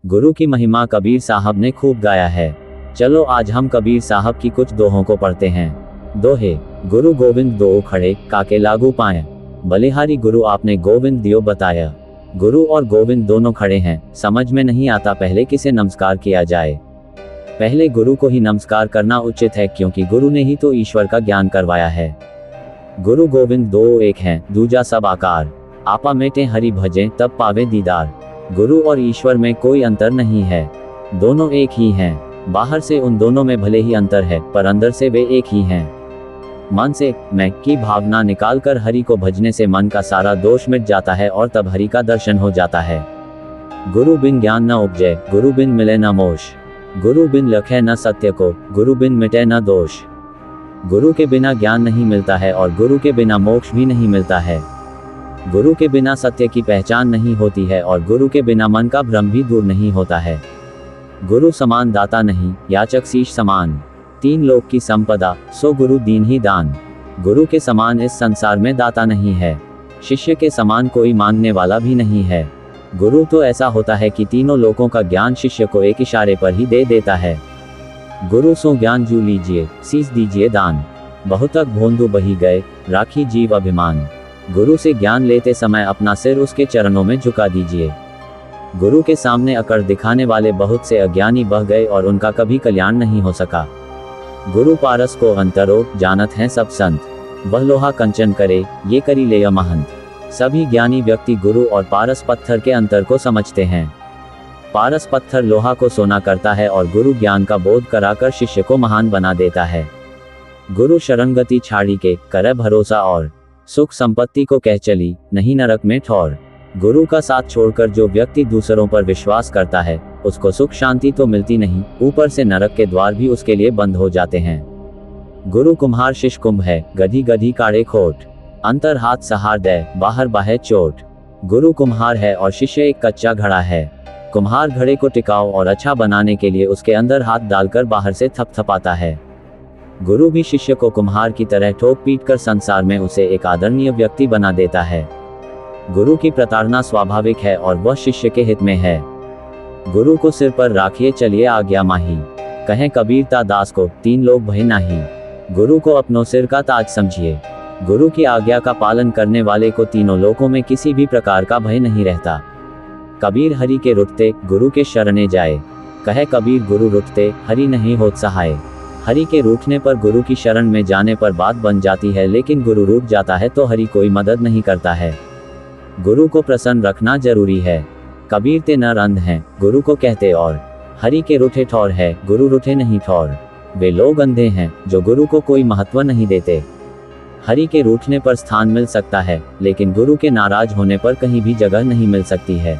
गुरु की महिमा कबीर साहब ने खूब गाया है। चलो आज हम कबीर साहब की कुछ दोहों को पढ़ते हैं। दोहे। गुरु गोविंद दो खड़े, काके लागू पाए। बलिहारी गुरु आपने गोविंद दियो बताया। गुरु और गोविंद दोनों खड़े हैं, समझ में नहीं आता पहले किसे नमस्कार किया जाए। पहले गुरु को ही नमस्कार करना उचित है, क्योंकि गुरु ने ही तो ईश्वर का ज्ञान करवाया है। गुरु गोविंद दो एक हैं, दूजा सब आकार। आपा मेटे हरि भजें तब पावे दीदार। गुरु और ईश्वर में कोई अंतर नहीं है, दोनों एक ही हैं। बाहर से उन दोनों में भले ही अंतर है, पर अंदर से वे एक ही हैं। मन से मैं की भावना निकालकर हरि को भजने से मन का सारा दोष मिट जाता है और तब हरि का दर्शन हो जाता है। गुरु बिन ज्ञान न उपजे, गुरु बिन मिले न मोश। गुरु बिन लखे न सत्य को, गुरु बिन मिटे न दोष। गुरु के बिना ज्ञान नहीं मिलता है और गुरु के बिना मोक्ष भी नहीं मिलता है। गुरु के बिना सत्य की पहचान नहीं होती है और गुरु के बिना मन का भ्रम भी दूर नहीं होता है। गुरु समान दाता नहीं, याचक शीश समान। तीन लोक की संपदा, सो गुरु दीन ही दान। गुरु के समान इस संसार में दाता नहीं है, शिष्य के समान कोई मांगने वाला भी नहीं है। गुरु तो ऐसा होता है कि तीनों लोकों का ज्ञान शिष्य को एक इशारे पर ही दे देता है। गुरु सो ज्ञान जू लीजिए, शीश दीजिए दान। बहुतक भोंदू बही गए, राखी जीव अभिमान। गुरु से ज्ञान लेते समय अपना सिर उसके चरणों में झुका दीजिए। गुरु के सामने अकड़ दिखाने वाले बहुत से अज्ञानी बह गए और उनका कभी कल्याण नहीं हो सका। गुरु पारस को अंतरो, जानत हैं सब संत। वह लोहा कंचन करे, ये करी ले महंत। सभी ज्ञानी व्यक्ति गुरु और पारस पत्थर के अंतर को समझते हैं। पारस पत्थर लोहा को सोना करता है और गुरु ज्ञान का बोध कराकर शिष्य को महान बना देता है। गुरु शरणगति छाड़ी के, करे भरोसा और। सुख संपत्ति को कह चली, नहीं नरक में ठौर। गुरु का साथ छोड़कर जो व्यक्ति दूसरों पर विश्वास करता है, उसको सुख शांति तो मिलती नहीं, ऊपर से नरक के द्वार भी उसके लिए बंद हो जाते हैं। गुरु कुम्हार शिष्य कुंभ है, गधी गधी काढ़े खोट। अंतर हाथ सहार दे, बाहर बाहे चोट। गुरु कुम्हार है और शिष्य एक कच्चा घड़ा है। कुम्हार घड़े को टिकाऊ और अच्छा बनाने के लिए उसके अंदर हाथ डालकर बाहर से थपथपाता है। गुरु भी शिष्य को कुम्हार की तरह ठोक पीट कर संसार में उसे एक आदरणीय व्यक्ति बना देता है। गुरु की प्रताड़ना स्वाभाविक है और वह शिष्य के हित में है। गुरु को सिर पर राखिए चलिए आज्ञा माही। कहें कबीर ता दास को, तीन लोग भय नाही। गुरु को अपनों सिर का ताज समझिए। गुरु की आज्ञा का पालन करने वाले को तीनों लोकों में किसी भी प्रकार का भय नहीं रहता। कबीर हरि के रुठते, गुरु के शरणे जाए। कहे कबीर गुरु रुठते, हरि नहीं होत सहाय। हरि के रूठने पर गुरु की शरण में जाने पर बात बन जाती है, लेकिन गुरु रूठ जाता है तो हरि कोई मदद नहीं करता है। गुरु को प्रसन्न रखना जरूरी है। कबीर ते नर अंध हैं, गुरु को कहते और। हरि के रूठे ठौर है, गुरु रूठे नहीं ठौर। वे लोग अंधे हैं जो गुरु को कोई महत्व नहीं देते। हरि के रूठने पर स्थान मिल सकता है, लेकिन गुरु के नाराज होने पर कहीं भी जगह नहीं मिल सकती है।